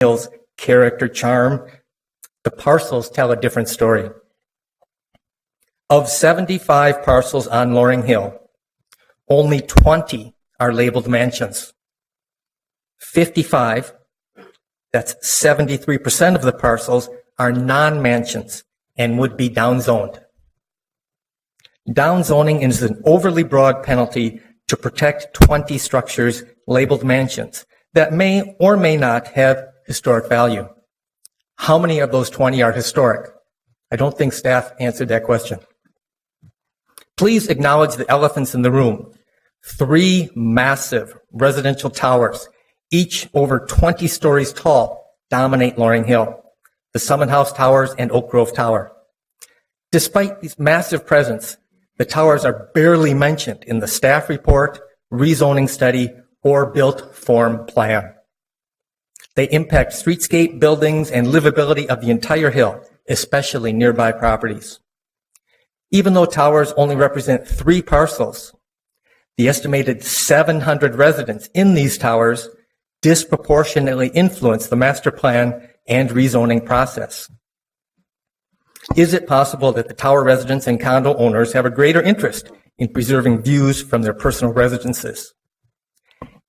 Hill's character charm, the parcels tell a different story. Of 75 parcels on Loring Hill, only 20 are labeled mansions. 55, that's 73% of the parcels, are non-mansions and would be downzoned. Downzoning is an overly broad penalty to protect 20 structures labeled mansions that may or may not have historic value. How many of those 20 are historic? I don't think staff answered that question. Please acknowledge the elephants in the room. 3 massive residential towers, each over 20 stories tall, dominate Loring Hill. The Summit House Towers and Oak Grove Tower. Despite this massive presence, the towers are barely mentioned in the staff report, rezoning study, or built form plan. They impact streetscape, buildings, and livability of the entire hill, especially nearby properties. Even though towers only represent 3 parcels, the estimated 700 residents in these towers disproportionately influence the master plan and rezoning process. Is it possible that the tower residents and condo owners have a greater interest in preserving views from their personal residences?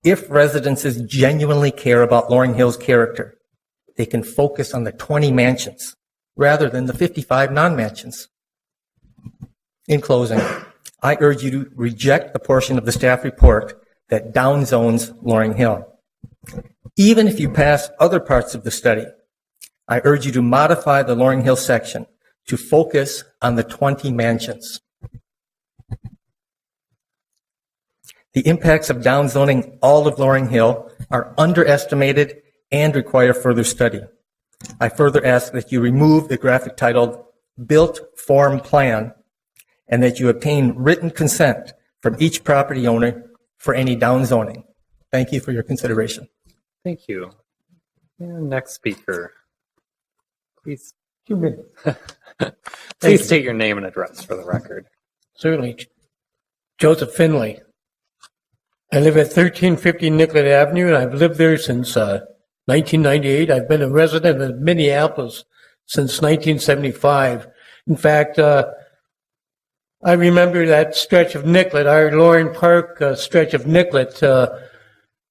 If residences genuinely care about Loring Hill's character, they can focus on the 20 mansions rather than the 55 non-mansions. In closing, I urge you to reject the portion of the staff report that downzones Loring Hill. Even if you pass other parts of the study, I urge you to modify the Loring Hill section to focus on the 20 mansions. The impacts of downzoning all of Loring Hill are underestimated and require further study. I further ask that you remove the graphic titled Built Form Plan and that you obtain written consent from each property owner for any downzoning. Thank you for your consideration. Thank you. And next speaker, please. 2 minutes. Please state your name and address for the record. Certainly. Joseph Finley. I live at 1350 Nicollet Avenue, and I've lived there since 1998. I've been a resident of Minneapolis since 1975. In fact, I remember that stretch of Nicollet, our Loring Park stretch of Nicollet,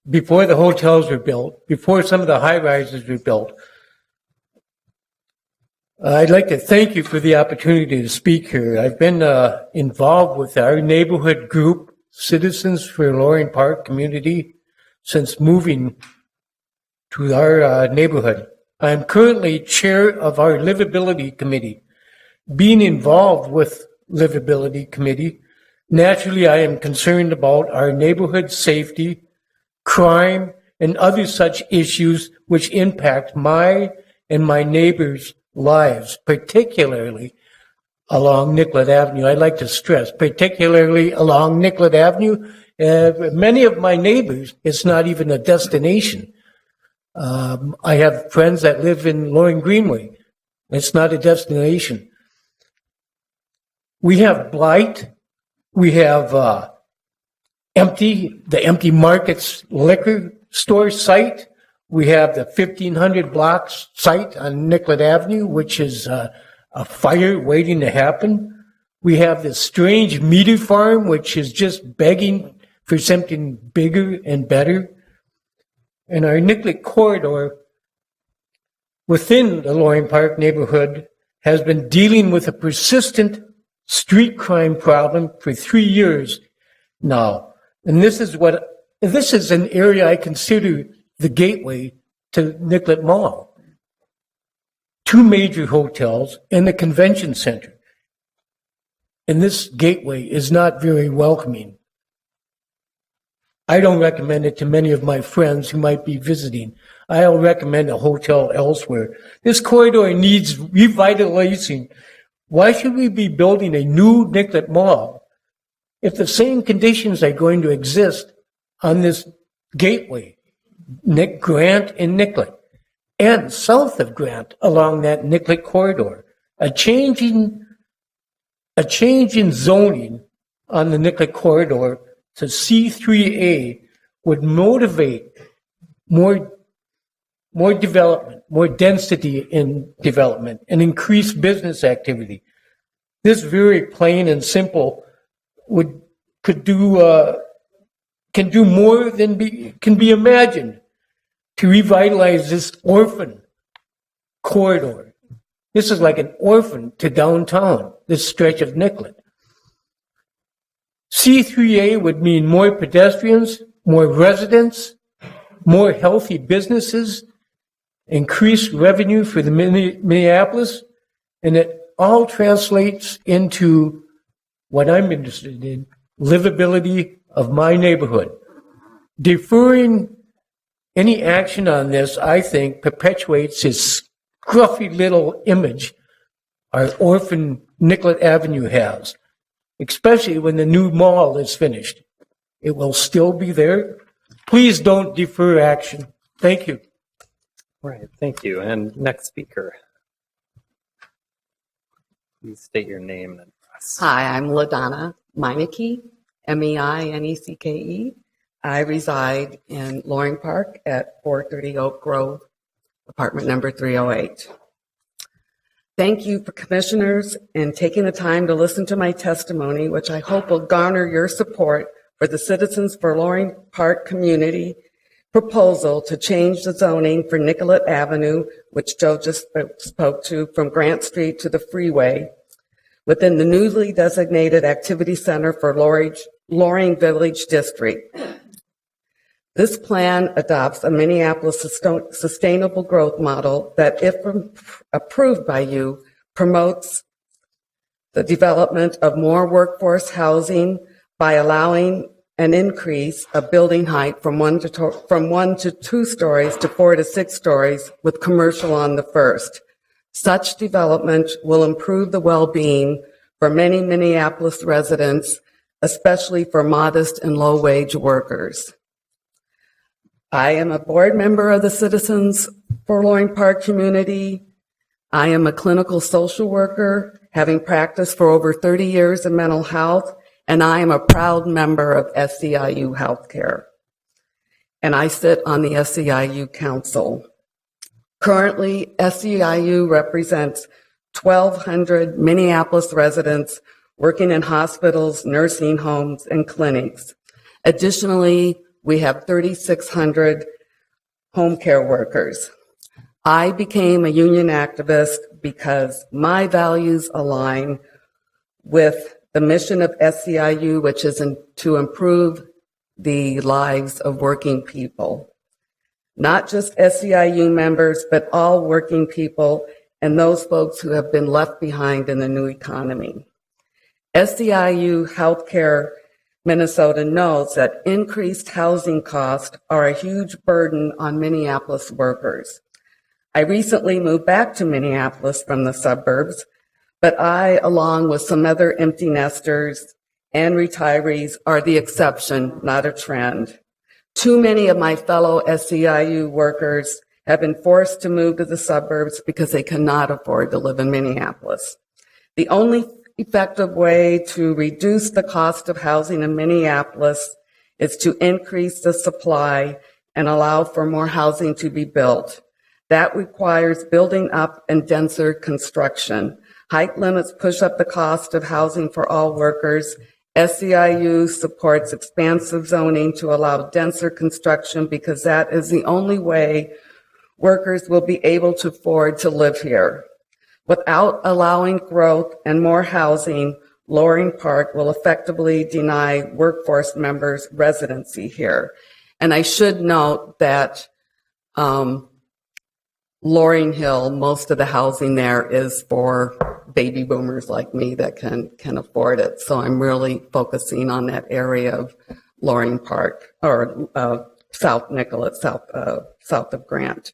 before the hotels were built, before some of the high-rises were built. I'd like to thank you for the opportunity to speak here. I've been involved with our neighborhood group, Citizens for Loring Park Community, since moving to our neighborhood. I am currently chair of our Livability Committee. Being involved with Livability Committee, naturally I am concerned about our neighborhood safety, crime, and other such issues which impact my and my neighbors' lives, particularly along Nicollet Avenue. I'd like to stress, particularly along Nicollet Avenue. Many of my neighbors, it's not even a destination. I have friends that live in Loring Greenway. It's not a destination. We have blight. We have the Empty Markets liquor store site. We have the 1500 blocks site on Nicollet Avenue, which is a fire waiting to happen. We have this strange meter farm, which is just begging for something bigger and better. And our Nicollet corridor within the Loring Park neighborhood has been dealing with a persistent street crime problem for 3 years now. And this is an area I consider the gateway to Nicollet Mall. 2 major hotels and the convention center. And this gateway is not very welcoming. I don't recommend it to many of my friends who might be visiting. I'll recommend a hotel elsewhere. This corridor needs revitalizing. Why should we be building a new Nicollet Mall if the same conditions are going to exist on this gateway, Grant and Nicollet, and south of Grant along that Nicollet corridor? A change in zoning on the Nicollet corridor to C3A would motivate more more development, more density in development, and increased business activity. This very plain and simple can do more than can be imagined to revitalize this orphan corridor. This is like an orphan to downtown, this stretch of Nicollet. C3A would mean more pedestrians, more residents, more healthy businesses, increased revenue for the Minneapolis, and it all translates into what I'm interested in, livability of my neighborhood. Deferring any action on this, I think, perpetuates his scruffy little image our orphan Nicollet Avenue has, especially when the new mall is finished. It will still be there. Please don't defer action. Thank you. Right, thank you. And next speaker. Please state your name and address. Hi, I'm LaDonna Meineke, Meinecke. I reside in Loring Park at 430 Oak Grove, apartment number 308. Thank you for commissioners and taking the time to listen to my testimony, which I hope will garner your support for the Citizens for Loring Park community proposal to change the zoning for Nicollet Avenue, which Joe just spoke to, from Grant Street to the freeway, within the newly designated activity center for Loring Village District. This plan adopts a Minneapolis sustainable growth model that, if approved by you, promotes the development of more workforce housing by allowing an increase of building height from 1 to 2 stories to 4 to 6 stories, with commercial on the first. Such development will improve the well-being for many Minneapolis residents, especially for modest and low-wage workers. I am a board member of the Citizens for Loring Park community. I am a clinical social worker, having practiced for over 30 years in mental health, and I am a proud member of SEIU Healthcare. And I sit on the SEIU Council. Currently, SEIU represents 1,200 Minneapolis residents working in hospitals, nursing homes, and clinics. Additionally, we have 3,600 home care workers. I became a union activist because my values align with the mission of SEIU, which is to improve the lives of working people. Not just SEIU members, but all working people and those folks who have been left behind in the new economy. SEIU Healthcare Minnesota knows that increased housing costs are a huge burden on Minneapolis workers. I recently moved back to Minneapolis from the suburbs, but I, along with some other empty nesters and retirees, are the exception, not a trend. Too many of my fellow SEIU workers have been forced to move to the suburbs because they cannot afford to live in Minneapolis. The only effective way to reduce the cost of housing in Minneapolis is to increase the supply and allow for more housing to be built. That requires building up and denser construction. Height limits push up the cost of housing for all workers. SEIU supports expansive zoning to allow denser construction because that is the only way workers will be able to afford to live here. Without allowing growth and more housing, Loring Park will effectively deny workforce members residency here. And I should note that Loring Hill, most of the housing there is for baby boomers like me that can afford it. So I'm really focusing on that area of Loring Park, or South Nicollet, south of Grant.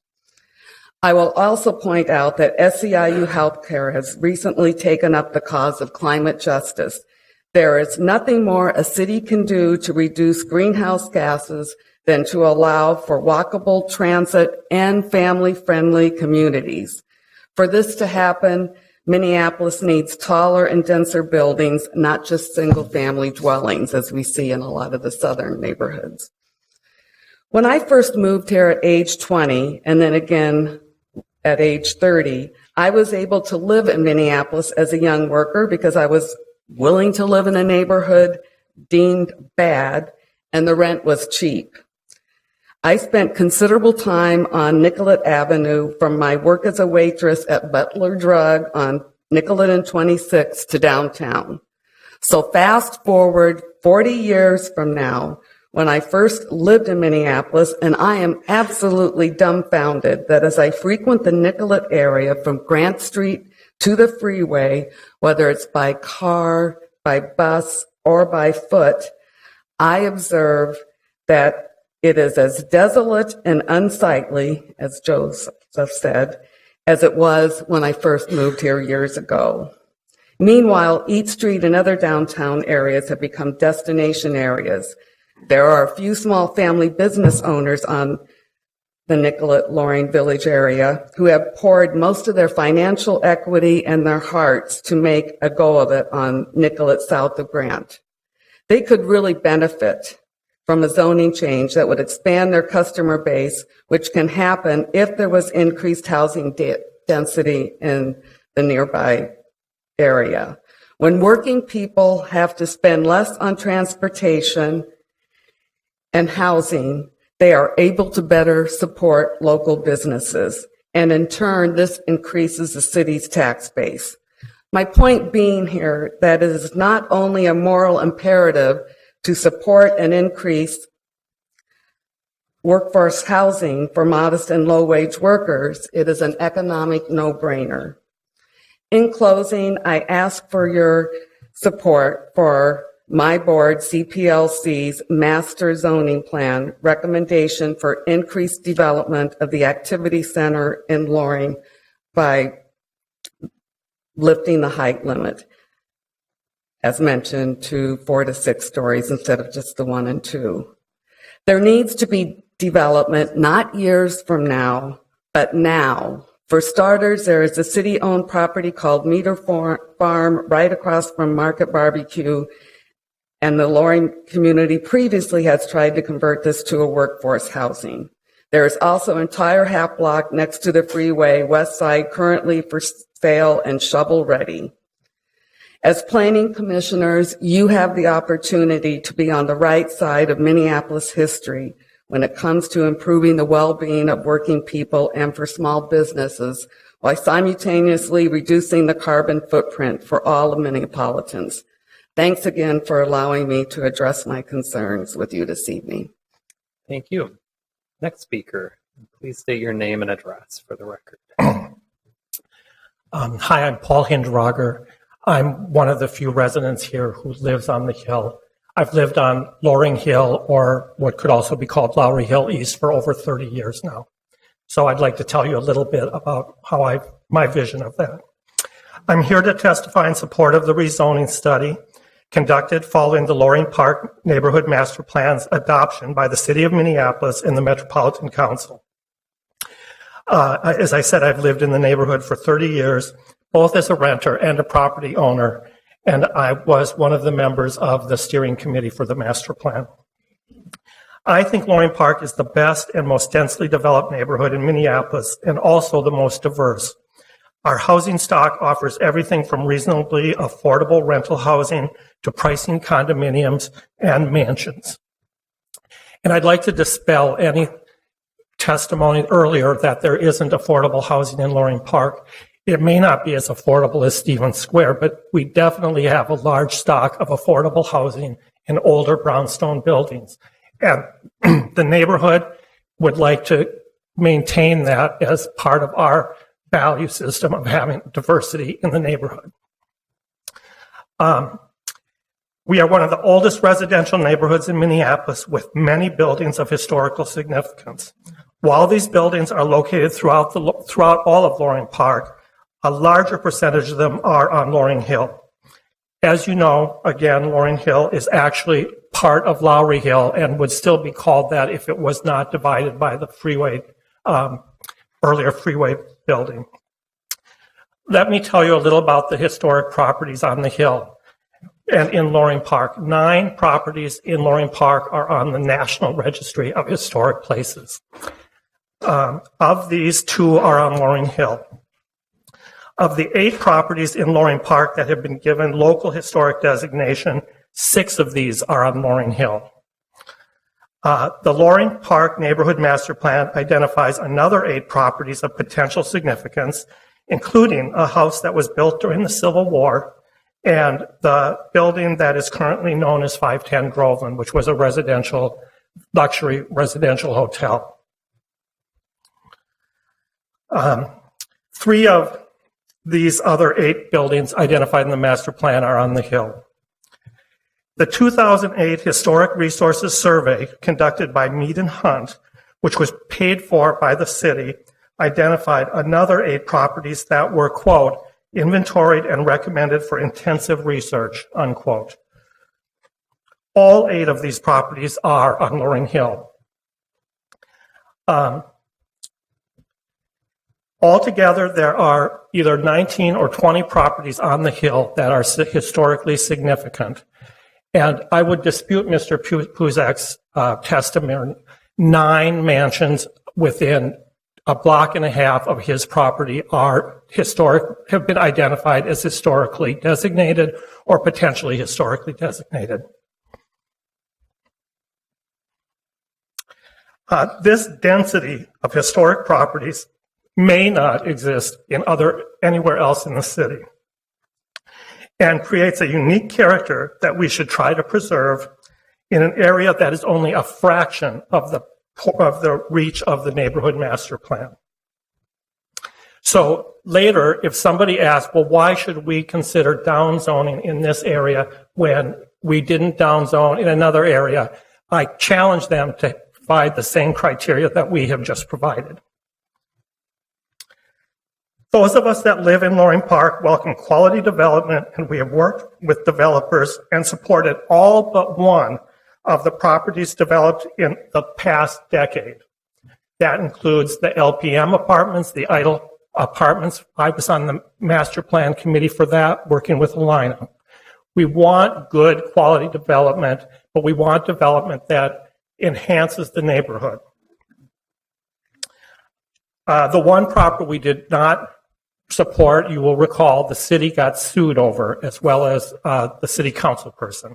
I will also point out that SEIU Healthcare has recently taken up the cause of climate justice. There is nothing more a city can do to reduce greenhouse gases than to allow for walkable transit and family-friendly communities. For this to happen, Minneapolis needs taller and denser buildings, not just single-family dwellings, as we see in a lot of the southern neighborhoods. When I first moved here at age 20, and then again at age 30, I was able to live in Minneapolis as a young worker because I was willing to live in a neighborhood deemed bad, and the rent was cheap. I spent considerable time on Nicollet Avenue from my work as a waitress at Butler Drug on Nicollet and 26 to downtown. So fast forward 40 years from now, when I first lived in Minneapolis, and I am absolutely dumbfounded that as I frequent the Nicollet area from Grant Street to the freeway, whether it's by car, by bus, or by foot, I observe that it is as desolate and unsightly, as Joseph said, as it was when I first moved here years ago. Meanwhile, East Street and other downtown areas have become destination areas. There are a few small family business owners on the Nicollet-Loring Village area who have poured most of their financial equity and their hearts to make a go of it on Nicollet south of Grant. They could really benefit from a zoning change that would expand their customer base, which can happen if there was increased housing density in the nearby area. When working people have to spend less on transportation and housing, they are able to better support local businesses. And in turn, this increases the city's tax base. My point being here that it is not only a moral imperative to support and increase workforce housing for modest and low-wage workers, it is an economic no-brainer. In closing, I ask for your support for my board, CPLC's master zoning plan recommendation for increased development of the activity center in Loring by lifting the height limit, as mentioned, to 4 to 6 stories instead of just the 1 and 2. There needs to be development, not years from now, but now. For starters, there is a city-owned property called Meter Farm right across from Market Barbecue, and the Loring community previously has tried to convert this to a workforce housing. There is also an entire half block next to the freeway, west side, currently for sale and shovel-ready. As planning commissioners, you have the opportunity to be on the right side of Minneapolis history when it comes to improving the well-being of working people and for small businesses, while simultaneously reducing the carbon footprint for all of Minneapolitans. Thanks again for allowing me to address my concerns with you this evening. Thank you. Next speaker, please state your name and address for the record. Hi, I'm Paul Hindrager. I'm one of the few residents here who lives on the Hill. I've lived on Loring Hill, or what could also be called Lowry Hill East, for over 30 years now. So I'd like to tell you a little bit about how my vision of that. I'm here to testify in support of the rezoning study conducted following the Loring Park Neighborhood Master Plan's adoption by the City of Minneapolis and the Metropolitan Council. As I said, I've lived in the neighborhood for 30 years, both as a renter and a property owner, and I was one of the members of the steering committee for the master plan. I think Loring Park is the best and most densely developed neighborhood in Minneapolis, and also the most diverse. Our housing stock offers everything from reasonably affordable rental housing to pricing condominiums and mansions. And I'd like to dispel any testimony earlier that there isn't affordable housing in Loring Park. It may not be as affordable as Stevens Square, but we definitely have a large stock of affordable housing in older brownstone buildings. And the neighborhood would like to maintain that as part of our value system of having diversity in the neighborhood. We are one of the oldest residential neighborhoods in Minneapolis with many buildings of historical significance. While these buildings are located throughout all of Loring Park, a larger percentage of them are on Loring Hill. As you know, again, Loring Hill is actually part of Lowry Hill and would still be called that if it was not divided by the freeway, earlier freeway building. Let me tell you a little about the historic properties on the Hill. and in Loring Park. 9 properties in Loring Park are on the National Registry of Historic Places. Of these, 2 are on Loring Hill. Of the 8 properties in Loring Park that have been given local historic designation, 6 of these are on Loring Hill. The Loring Park Neighborhood Master Plan identifies another 8 properties of potential significance, including a house that was built during the Civil War and the building that is currently known as 510 Groveland, which was a luxury residential hotel. 3 of these other 8 buildings identified in the master plan are on the hill. The 2008 Historic Resources Survey conducted by Mead and Hunt, which was paid for by the city, identified another 8 properties that were, quote, inventoried and recommended for intensive research, unquote. All 8 of these properties are on Loring Hill. Altogether, there are either 19 or 20 properties on the hill that are historically significant. And I would dispute Mr. Puzak's testimony. 9 mansions within a block and a half of his property have been identified as historically designated or potentially historically designated. This density of historic properties may not exist anywhere else in the city, and creates a unique character that we should try to preserve in an area that is only a fraction of the reach of the neighborhood master plan. So later, if somebody asks, well, why should we consider downzoning in this area when we didn't downzone in another area, I challenge them to provide the same criteria that we have just provided. Those of us that live in Loring Park welcome quality development, and we have worked with developers and supported all but one of the properties developed in the past decade. That includes the LPM apartments, the idle apartments. I was on the master plan committee for that, working with Alina. We want good quality development, but we want development that enhances the neighborhood. The one property we did not support, you will recall, the city got sued over, as well as the city council person.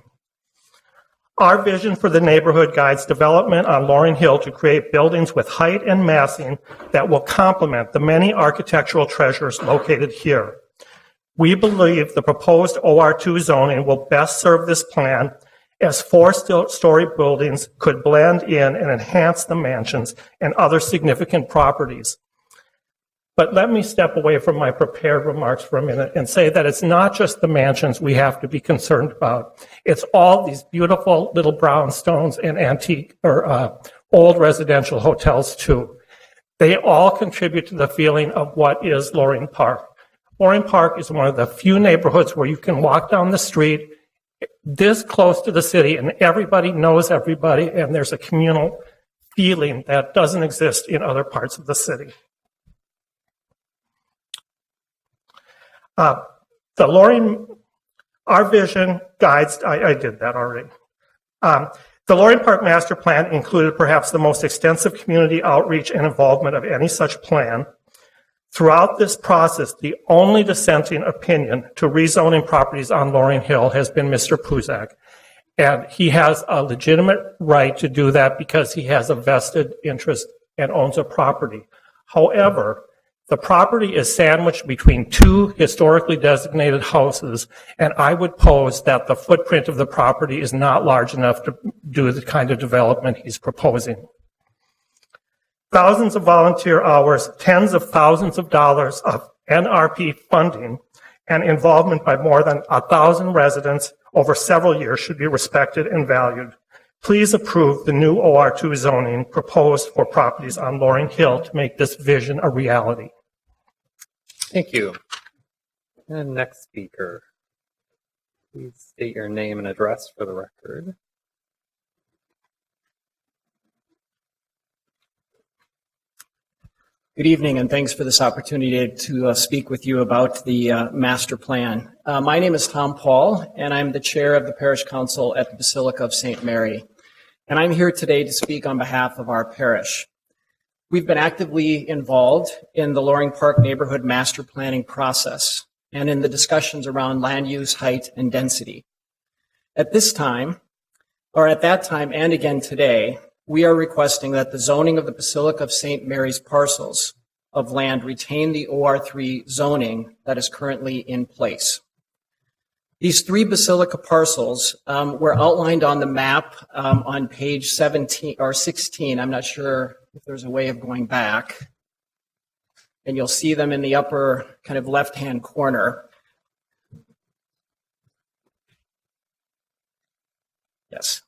Our vision for the neighborhood guides development on Loring Hill to create buildings with height and massing that will complement the many architectural treasures located here. We believe the proposed OR2 zoning will best serve this plan, as 4-story buildings could blend in and enhance the mansions and other significant properties. But let me step away from my prepared remarks for a minute and say that it's not just the mansions we have to be concerned about. It's all these beautiful little brownstones and antique or old residential hotels too. They all contribute to the feeling of what is Loring Park. Loring Park is one of the few neighborhoods where you can walk down the street this close to the city and everybody knows everybody, and there's a communal feeling that doesn't exist in other parts of the city. Our vision guides, I did that already. The Loring Park Master Plan included perhaps the most extensive community outreach and involvement of any such plan. Throughout this process, the only dissenting opinion to rezoning properties on Loring Hill has been Mr. Puzak. And he has a legitimate right to do that because he has a vested interest and owns a property. However, the property is sandwiched between 2 historically designated houses, and I would pose that the footprint of the property is not large enough to do the kind of development he's proposing. Thousands of volunteer hours, tens of thousands of dollars of NRP funding, and involvement by more than 1,000 residents over several years should be respected and valued. Please approve the new OR2 zoning proposed for properties on Loring Hill to make this vision a reality. Thank you. And next speaker, please state your name and address for the record. Good evening, and thanks for this opportunity to speak with you about the master plan. My name is Tom Paul, and I'm the chair of the Parish Council at the Basilica of St. Mary. And I'm here today to speak on behalf of our parish. We've been actively involved in the Loring Park neighborhood master planning process and in the discussions around land use, height, and density. At that time and again today, we are requesting that the zoning of the Basilica of St. Mary's parcels of land retain the OR3 zoning that is currently in place. These 3 Basilica parcels were outlined on the map on page 17 or 16. I'm not sure if there's a way of going back. And you'll see them in the upper kind of left-hand corner. Yes.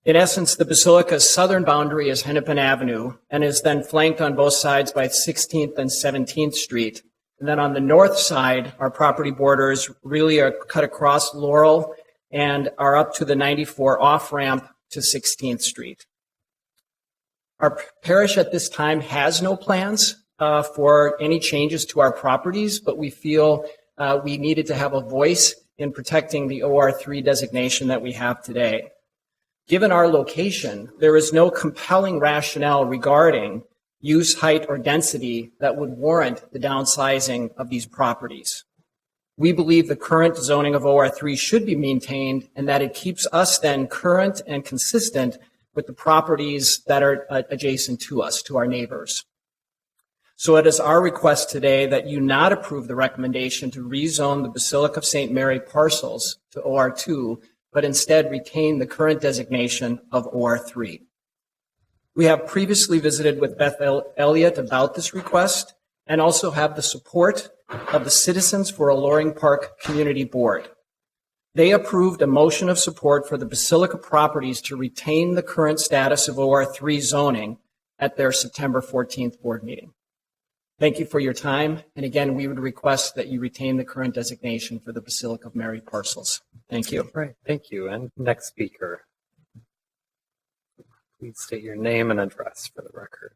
In essence, the Basilica's southern boundary is Hennepin Avenue and is then flanked on both sides by 16th and 17th Street. And then on the north side, our property borders really are cut across Laurel and are up to the 94 off-ramp to 16th Street. Our parish at this time has no plans for any changes to our properties, but we feel we needed to have a voice in protecting the OR3 designation that we have today. Given our location, there is no compelling rationale regarding use, height, or density that would warrant the downsizing of these properties. We believe the current zoning of OR3 should be maintained and that it keeps us then current and consistent with the properties that are adjacent to us, to our neighbors. So it is our request today that you not approve the recommendation to rezone the Basilica of St. Mary parcels to OR2, but instead retain the current designation of OR3. We have previously visited with Beth Elliott about this request and also have the support of the Citizens for a Loring Park Community Board. They approved a motion of support for the Basilica properties to retain the current status of OR3 zoning at their September 14th board meeting. Thank you for your time. And again, we would request that you retain the current designation for the Basilica of Mary parcels. Thank you. Right, thank you. And next speaker. Please state your name and address for the record.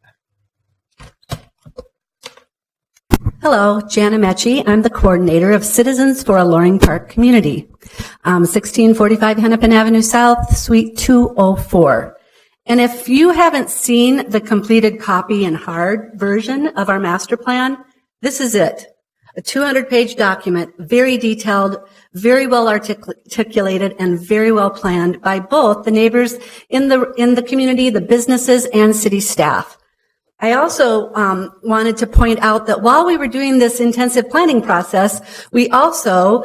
Hello, Jana Mecci. I'm the coordinator of Citizens for a Loring Park Community, 1645 Hennepin Avenue South, Suite 204. And if you haven't seen the completed copy and hard version of our master plan, this is it. A 200-page document, very detailed, very well articulated, and very well planned by both the neighbors in the community, the businesses, and city staff. I also wanted to point out that while we were doing this intensive planning process, we also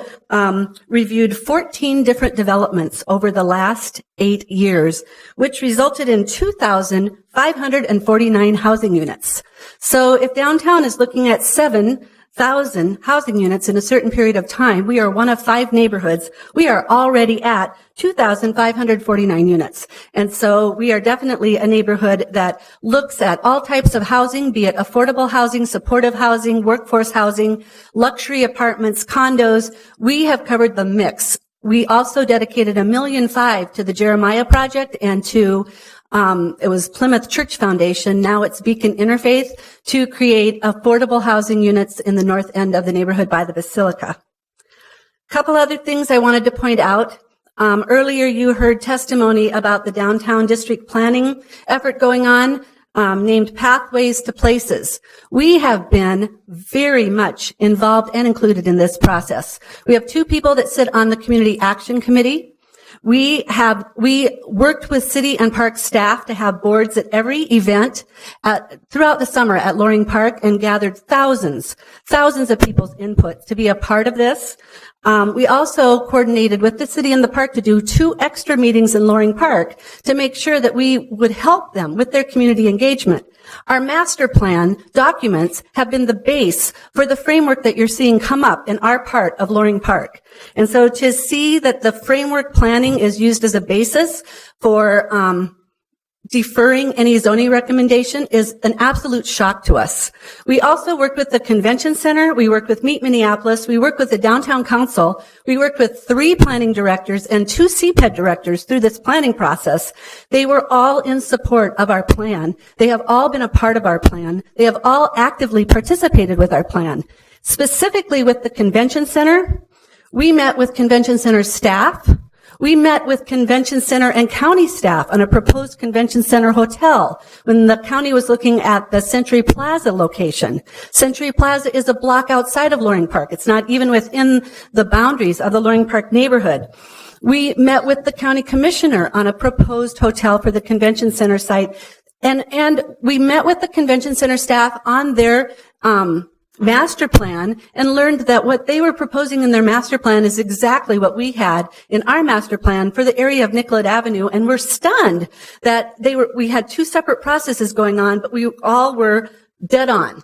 reviewed 14 different developments over the last 8 years, which resulted in 2,549 housing units. So if downtown is looking at 7,000 housing units in a certain period of time, we are one of 5 neighborhoods. We are already at 2,549 units. And so we are definitely a neighborhood that looks at all types of housing, be it affordable housing, supportive housing, workforce housing, luxury apartments, condos. We have covered the mix. We also dedicated $1.5 million to the Jeremiah Project and to it was Plymouth Church Foundation. Now it's Beacon Interfaith to create affordable housing units in the north end of the neighborhood by the Basilica. A couple other things I wanted to point out. Earlier you heard testimony about the downtown district planning effort going on, named Pathways to Places. We have been very much involved and included in this process. We have 2 people that sit on the Community Action Committee. We worked with city and park staff to have boards at every event throughout the summer at Loring Park and gathered thousands of people's input to be a part of this. We also coordinated with the city and the park to do 2 extra meetings in Loring Park to make sure that we would help them with their community engagement. Our master plan documents have been the base for the framework that you're seeing come up in our part of Loring Park. And so to see that the framework planning is used as a basis for deferring any zoning recommendation is an absolute shock to us. We also worked with the convention center. We worked with Meet Minneapolis. We worked with the downtown council. We worked with 3 planning directors and 2 CPED directors through this planning process. They were all in support of our plan. They have all been a part of our plan. They have all actively participated with our plan. Specifically with the convention center, we met with convention center staff. We met with convention center and county staff on a proposed convention center hotel when the county was looking at the Century Plaza location. Century Plaza is a block outside of Loring Park. It's not even within the boundaries of the Loring Park neighborhood. We met with the county commissioner on a proposed hotel for the convention center site. And we met with the convention center staff on their, master plan and learned that what they were proposing in their master plan is exactly what we had in our master plan for the area of Nicollet Avenue. And we're stunned that we had 2 separate processes going on, but we all were dead on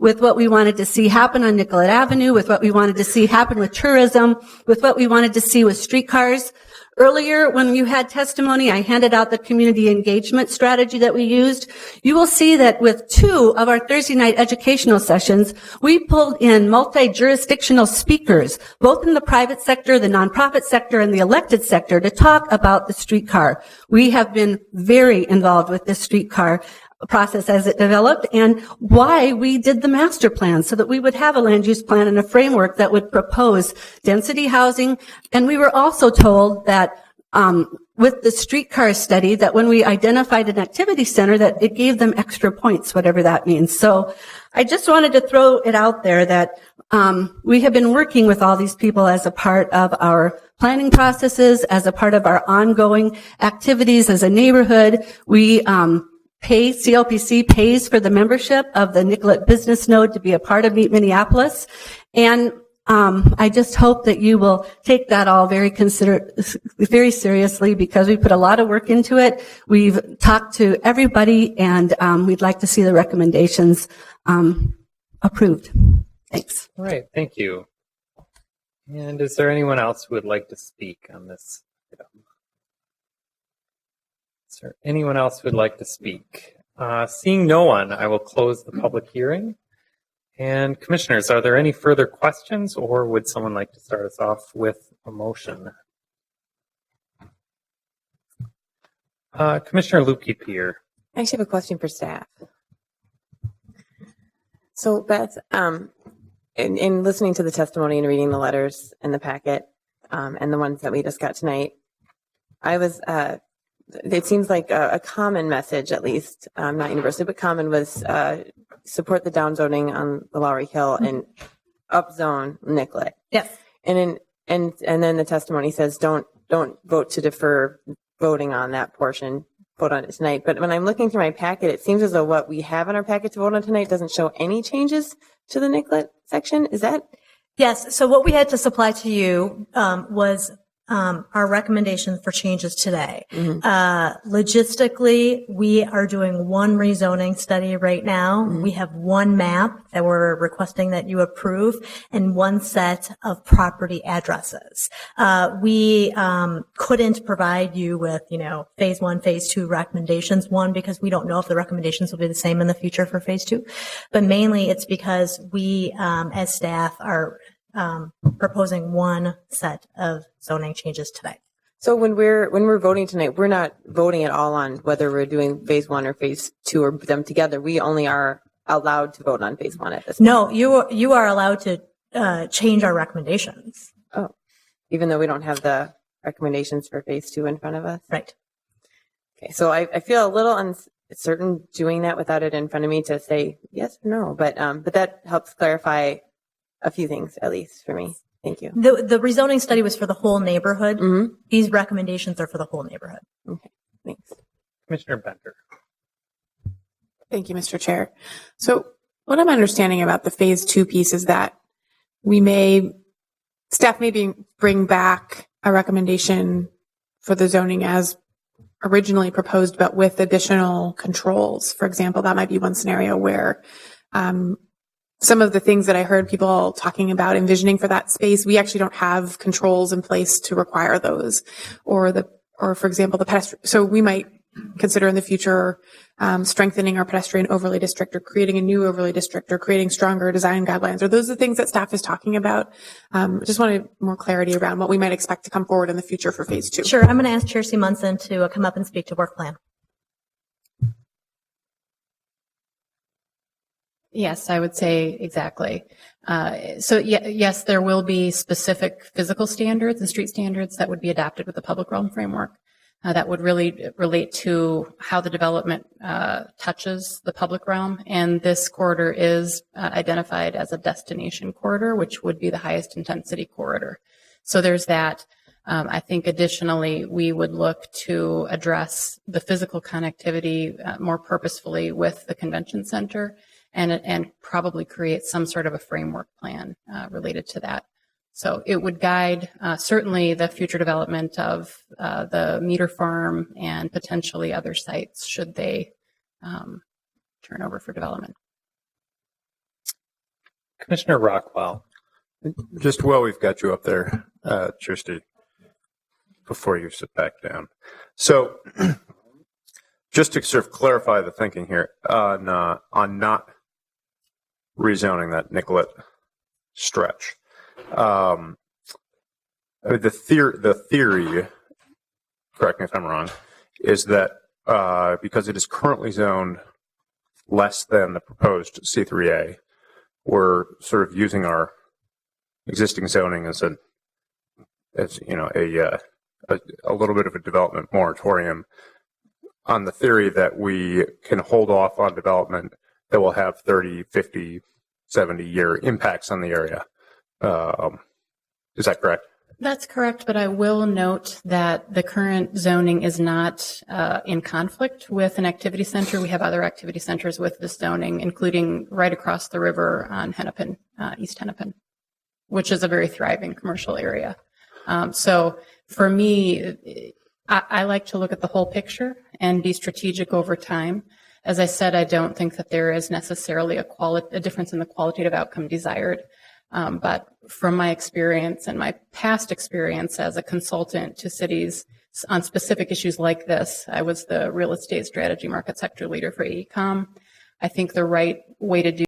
with what we wanted to see happen on Nicollet Avenue, with what we wanted to see happen with tourism, with what we wanted to see with streetcars. Earlier, when you had testimony, I handed out the community engagement strategy that we used. You will see that with 2 of our Thursday night educational sessions, we pulled in multi-jurisdictional speakers, both in the private sector, the nonprofit sector, and the elected sector, to talk about the streetcar. We have been very involved with this streetcar process as it developed and why we did the master plan so that we would have a land use plan and a framework that would propose density housing. And we were also told that with the streetcar study that when we identified an activity center that it gave them extra points, whatever that means. So I just wanted to throw it out there that we have been working with all these people as a part of our planning processes, as a part of our ongoing activities as a neighborhood. We CLPC pays for the membership of the Nicollet Business Node to be a part of Meet Minneapolis. And I just hope that you will take that all very seriously because we put a lot of work into it. We've talked to everybody and we'd like to see the recommendations approved. Thanks. All right, thank you. And is there anyone else who would like to speak on this item? Is there anyone else who would like to speak? Seeing no one, I will close the public hearing. And commissioners, are there any further questions or would someone like to start us off with a motion? Commissioner Lukey-Peer. I actually have a question for staff. So Beth, in listening to the testimony and reading the letters in the packet and the ones that we just got tonight, it seems like a common message, at least, not universally, but common, was support the downzoning on the Lowry Hill and upzone Nicollet. Yes. And then the testimony says don't vote to defer voting on that portion, vote on it tonight. But when I'm looking through my packet, it seems as though what we have in our packet to vote on tonight doesn't show any changes to the Nicollet section. Is that? Yes. So what we had to supply to you was our recommendations for changes today. Logistically, we are doing one rezoning study right now. We have one map that we're requesting that you approve and one set of property addresses. We couldn't provide you with, phase 1, phase 2 recommendations. One, because we don't know if the recommendations will be the same in the future for phase 2. But mainly it's because we, as staff, are proposing one set of zoning changes today. So when we're voting tonight, we're not voting at all on whether we're doing phase 1 or phase 2 or them together. We only are allowed to vote on phase 1 at this point. No, you are allowed to change our recommendations. Oh, even though we don't have the recommendations for phase 2 in front of us? Right. Okay, so I feel a little uncertain doing that without it in front of me to say yes or no, but that helps clarify a few things, at least for me. Thank you. The rezoning study was for the whole neighborhood. Mm-hmm. These recommendations are for the whole neighborhood. Okay, thanks. Commissioner Bender. Thank you, Mr. Chair. So what I'm understanding about the phase 2 piece is that staff may bring back a recommendation for the zoning as originally proposed, but with additional controls. For example, that might be one scenario where some of the things that I heard people talking about envisioning for that space, we actually don't have controls in place to require those, or for example, the pedestrian. So we might consider in the future strengthening our pedestrian overlay district or creating a new overlay district or creating stronger design guidelines? Are those the things that staff is talking about? Just wanted more clarity around what we might expect to come forward in the future for phase 2. Sure. I'm going to ask Chair Munson to come up and speak to work plan. Yes, I would say exactly. Yes, there will be specific physical standards and street standards that would be adopted with the public realm framework that would really relate to how the development touches the public realm. And this corridor is identified as a destination corridor, which would be the highest intensity corridor. So there's that. I think additionally, we would look to address the physical connectivity more purposefully with the convention center and probably create some sort of a framework plan related to that. So it would guide certainly the future development of the meter farm and potentially other sites should they turn over for development. Commissioner Rockwell. Just while we've got you up there, Kirsty, before you sit back down. So just to sort of clarify the thinking here on not rezoning that Nicollet stretch. The theory, correct me if I'm wrong, is that because it is currently zoned less than the proposed C3A, we're sort of using our existing zoning as a little bit of a development moratorium on the theory that we can hold off on development that will have 30, 50, 70-year impacts on the area. Is that correct? That's correct, but I will note that the current zoning is not in conflict with an activity center. We have other activity centers with this zoning, including right across the river on Hennepin, East Hennepin, which is a very thriving commercial area. So for me, I like to look at the whole picture and be strategic over time. As I said, I don't think that there is necessarily a difference in the qualitative outcome desired. But from my experience and my past experience as a consultant to cities on specific issues like this, I was the real estate strategy market sector leader for AECOM. I think the right way to do